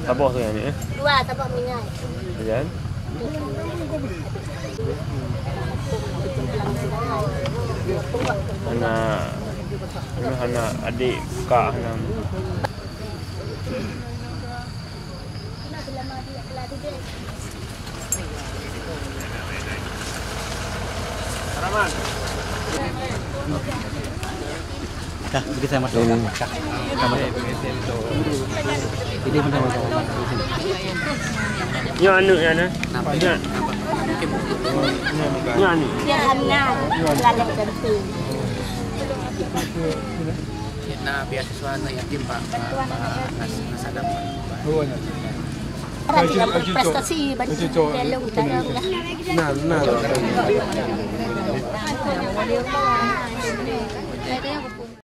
Tabah tu yang ni Dua tabak minyak. Jangan. Anak adik kak Hanam. Rahman. Dah, pergi saya masuk. Ini benar-benar. Yang anu yang mana? Yang. Yang ni. Yang hangat. Lalak penting. Nah, beasiswa anak yatim Pak Nasadam. Orang tidak berprestasi banyak dalam utara lah. Nah.